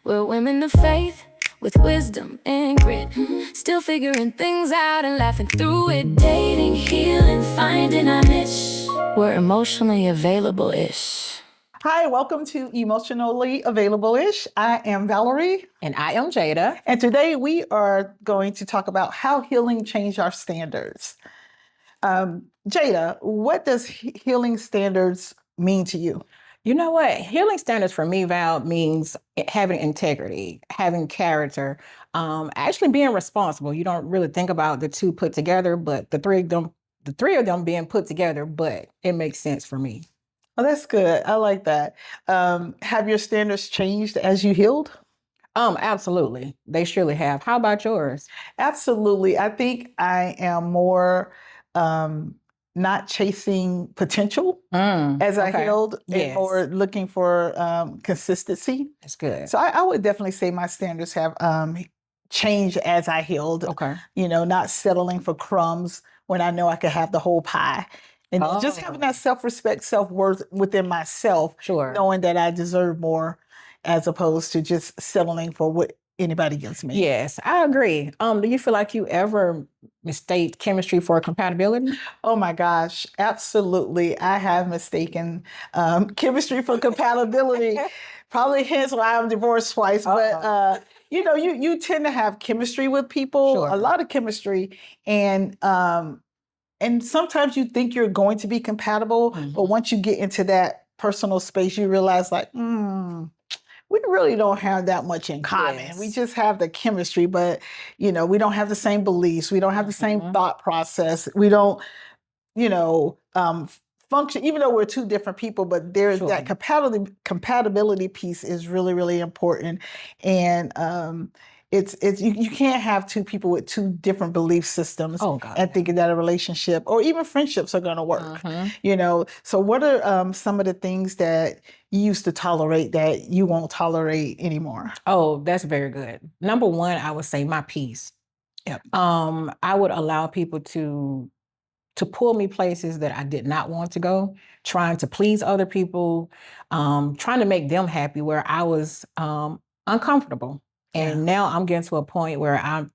We're women of faith with wisdom and grit, still figuring things out and laughing through it. Dating, healing, finding our niche. We're emotionally available-ish. Hi, welcome to Emotionally Available-ish. I am Valerie. And I am Jada. And today we are going to talk about how healing changed our standards. Jada, what does healing standards mean to you? You know what? Healing standards for me, Val, means having integrity, having character, actually being responsible. You don't really think about the two put together, but the three of them being put together, but it makes sense for me. Oh, that's good. I like that. Have your standards changed as you healed? Absolutely. They surely have. How about yours? Absolutely. I think I am more not chasing potential as I healed and more looking for consistency. That's good. So I would definitely say my standards have changed as I healed. Okay. You know, not settling for crumbs when I know I could have the whole pie. And just having that self-respect, self-worth within myself, knowing that I deserve more as opposed to just settling for what anybody gives me. Yes, I agree. Do you feel like you ever mistake chemistry for compatibility? Oh my gosh, absolutely. I have mistaken chemistry for compatibility. Probably hence why I'm divorced twice. But you know, you tend to have chemistry with people, a lot of chemistry, and sometimes you think you're going to be compatible, but once you get into that personal space, you realize like, we really don't have that much in common. Yes. We just have the chemistry, but you know, we don't have the same beliefs. We don't have the same thought process. We don't, you know, function, even though we're two different people, but there's that compatibility piece is really, really important. And you can't have two people with two different belief systems and thinking that a relationship or even friendships are going to work. You know, so what are some of the things that you used to tolerate that you won't tolerate anymore? Oh, that's very good. Number one, I would say my peace. Yep. I would allow people to pull me places that I did not want to go, trying to please other people, trying to make them happy where I was uncomfortable. And now I'm getting to a point where I'm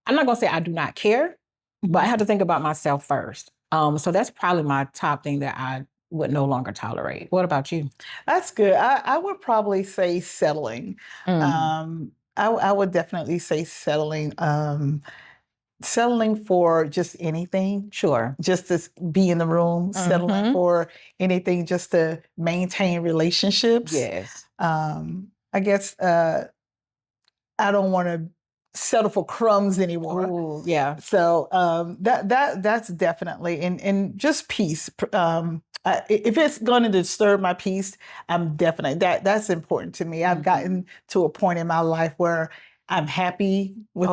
not gonna say I do not care, but I have to think about myself first. So that's probably my top thing that I would no longer tolerate. What about you? That's good. I would probably say settling. I would definitely say settling. Settling for just anything. Sure. Just to be in the room, settling for anything just to maintain relationships. Yes. I guess I don't want to settle for crumbs anymore. Ooh, yeah. So that's definitely and just peace. If it's going to disturb my peace, I'm definitely that's important to me. I've gotten to a point in my life where I'm happy with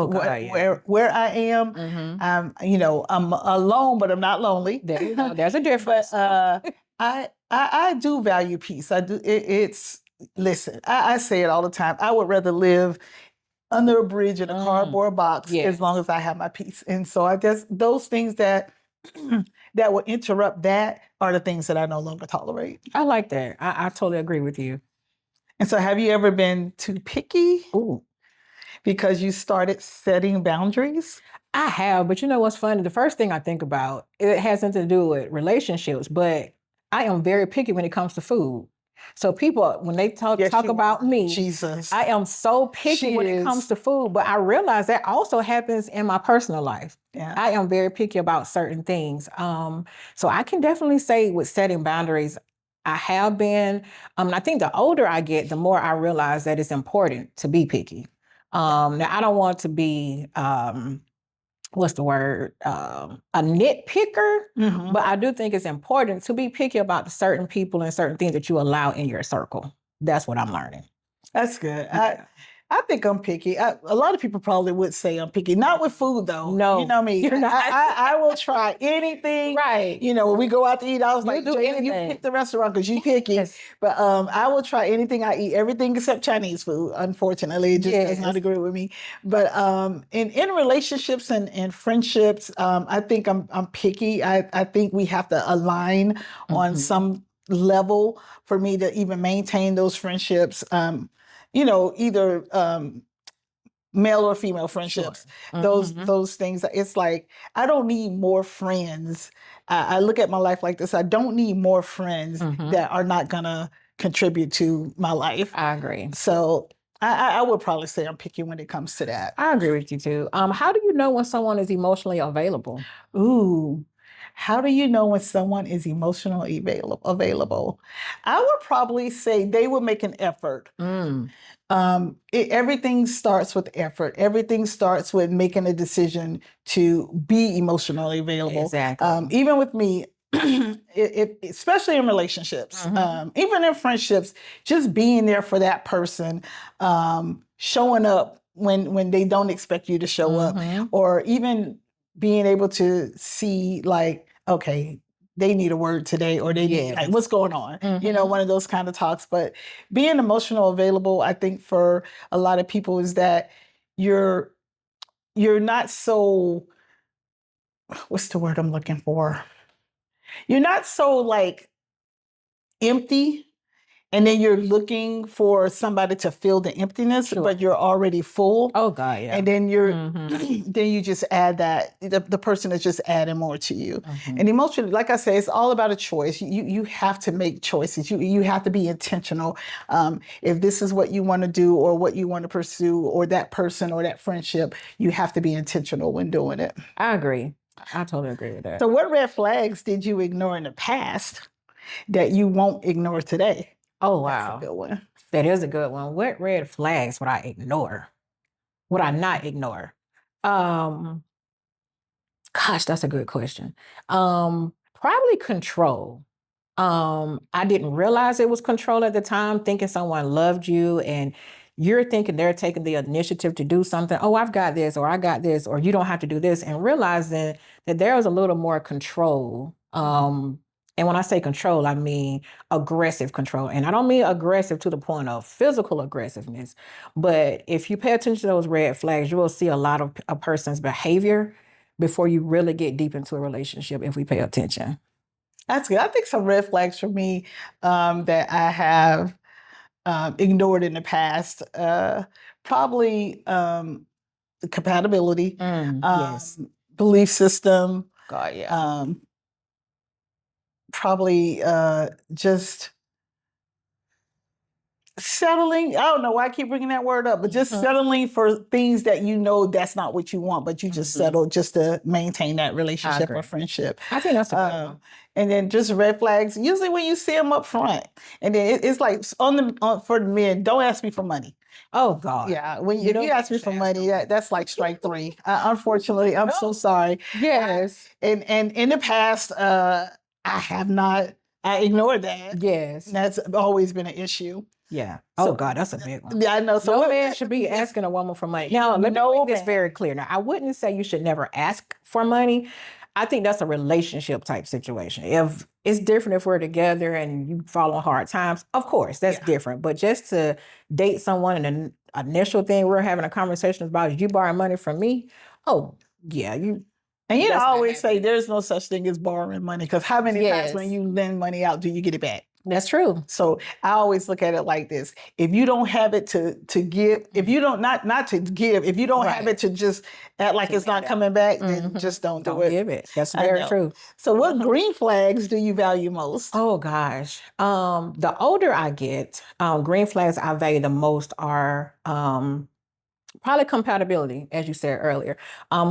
where I am. You know, I'm alone, but I'm not lonely. There you go. There's a difference. But I do value peace. I do. Listen, I say it all the time. I would rather live under a bridge in a cardboard box as long as I have my peace. And so I guess those things that that will interrupt that are the things that I no longer tolerate. I like that. I totally agree with you. And so have you ever been too picky? Ooh. Because you started setting boundaries? I have, but you know what's funny? The first thing I think about, it has nothing to do with relationships, but I am very picky when it comes to food. So people, when they talk about me, Jesus, I am so picky when it comes to food, but I realize that also happens in my personal life. Yeah. I am very picky about certain things. So I can definitely say with setting boundaries, I have been, I think the older I get, the more I realize that it's important to be picky. Now I don't want to be, what's the word? A nitpicker, but I do think it's important to be picky about the certain people and certain things that you allow in your circle. That's what I'm learning. That's good. I think I'm picky. A lot of people probably would say I'm picky. Not with food, though. No, you know me. You're not. I will try anything. Right. You know, when we go out to eat, I was like, do anything. You pick the restaurant because you picky. Yes. But I will try anything. I eat everything except Chinese food. Unfortunately, it just does not agree with me. But in relationships and friendships, I think I'm picky. I think we have to align on some level for me to even maintain those friendships. either male or female friendships, Sure. those things. It's like, I don't need more friends. I look at my life like this. I don't need more friends that are not gonna contribute to my life. I agree. So I would probably say I'm picky when it comes to that. I agree with you too. How do you know when someone is emotionally available? Ooh, how do you know when someone is emotionally available? I would probably say they will make an effort. Everything starts with effort. Everything starts with making a decision to be emotionally available. Exactly. Even with me, especially in relationships, even in friendships, just being there for that person, showing up when they don't expect you to show up, or even being able to see like, okay, they need a word today, or they need, like, what's going on? One of those kind of talks. But being emotional available, I think for a lot of people is that you're not so, what's the word I'm looking for? You're not so like empty, and then you're looking for somebody to fill the emptiness, but you're already full. Oh God, yeah. And then then you just add that the person is just adding more to you. And emotionally, like I say, it's all about a choice. You have to make choices. You have to be intentional. If this is what you want to do, or what you want to pursue, or that person or that friendship, you have to be intentional when doing it. I agree. I totally agree with that. So what red flags did you ignore in the past that you won't ignore today? Oh, That's wow. a good one. That is a good one. What red flags would I ignore? Would I not ignore? Gosh, that's a good question. Probably control. I didn't realize it was control at the time, thinking someone loved you and you're thinking they're taking the initiative to do something. Oh, I've got this, or I got this, or you don't have to do this, and realizing that there was a little more control. And when I say control, I mean aggressive control. And I don't mean aggressive to the point of physical aggressiveness, but if you pay attention to those red flags, you will see a lot of a person's behavior before you really get deep into a relationship if we pay attention. That's good. I think some red flags for me that I have ignored in the past, probably compatibility, Yes. belief system, God, yeah. probably just settling. I don't know why I keep bringing that word up, but just settling for things that that's not what you want, but you just settle just to maintain that relationship or friendship. I think that's a good one. And then just red flags, usually when you see them up front. And then it's like for the men, don't ask me for money. Oh God. Yeah, if you ask me for money, that's like strike three. Unfortunately, I'm so sorry. Yes. And in the past, I ignored that. Yes. And that's always been an issue. Yeah. Oh God, that's a big one. Yeah, I know. So no man should be asking a woman for money. Now, let me make this very clear. Now, I wouldn't say you should never ask for money. I think that's a relationship type situation. If it's different if we're together and you fall on hard times, of course, that's different. But just to date someone and the initial thing we're having a conversation about is you borrowing money from me. Oh, yeah, you. And I always say there's no such thing as borrowing money, because how many times when you lend money out do you get it back? That's true. So I always look at it like this: if you don't have it to give, if you don't not to give, if you don't have it to just act like it's not coming back, then just don't do it. Give it. That's very true. So what green flags do you value most? Oh gosh, the older I get, green flags I value the most are probably compatibility, as you said earlier.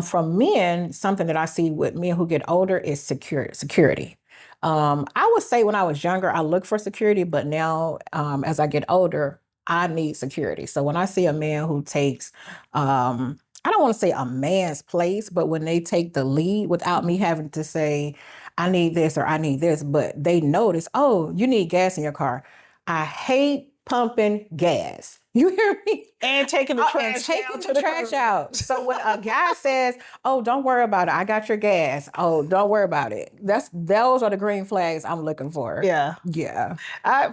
From men, something that I see with men who get older is security. I would say when I was younger, I looked for security, but now as I get older, I need security. So when I see a man who takes, I don't want to say a man's place, but when they take the lead without me having to say, I need this or I need this, but they notice, oh, you need gas in your car. I hate pumping gas. You hear me? And taking the trash out. So when a guy says, oh, don't worry about it, I got your gas. Oh, don't worry about it. Those are the green flags I'm looking for. Yeah. Yeah.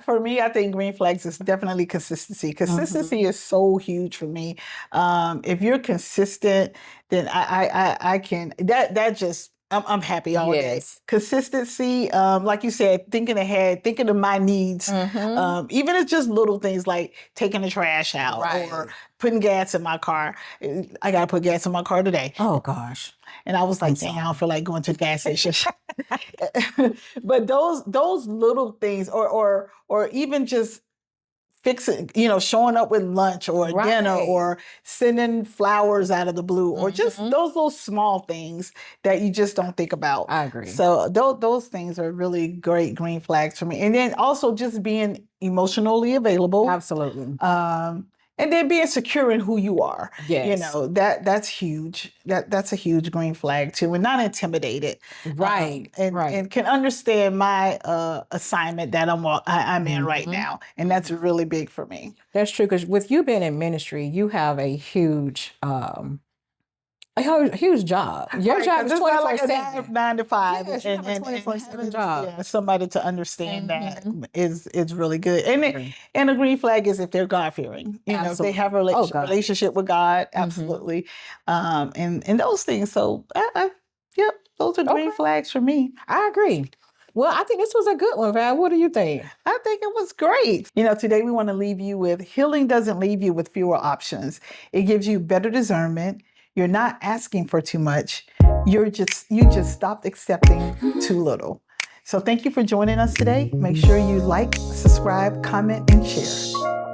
For me, I think green flags is definitely consistency. Consistency is so huge for me. If you're consistent, then I can, that just I'm happy all day. Yes. Consistency, like you said, thinking ahead, thinking of my needs. Even if it's just little things like taking the trash out or Right. putting gas in my car. I gotta put gas in my car today. Oh gosh. And I was like, dang, I don't feel like going to the gas station. But those little things, or even just fixing, showing up with lunch or dinner Right. or sending flowers out of the blue or just those little small things that you just don't think about. I agree. So those things are really great green flags for me. And then also just being emotionally available. Absolutely. And then being secure in who you are. Yes. That's huge. That's a huge green flag too. And not intimidated. Right. And can understand my assignment that I'm in right now. And that's really big for me. That's true, because with you being in ministry, you have a huge job. Your job is 24/7. 9 to 5. Yes, you have a 24/7 job. Yeah, somebody to understand that is really good. And a green flag is if they're God fearing. If they have a relationship with God, absolutely. And those things. So yep, those are green flags for me. I agree. Well, I think this was a good one, Val. What do you think? I think it was great. Today we want to leave you with healing doesn't leave you with fewer options. It gives you better discernment. You're not asking for too much. You just stopped accepting too little. So thank you for joining us today. Make sure you like, subscribe, comment, and share.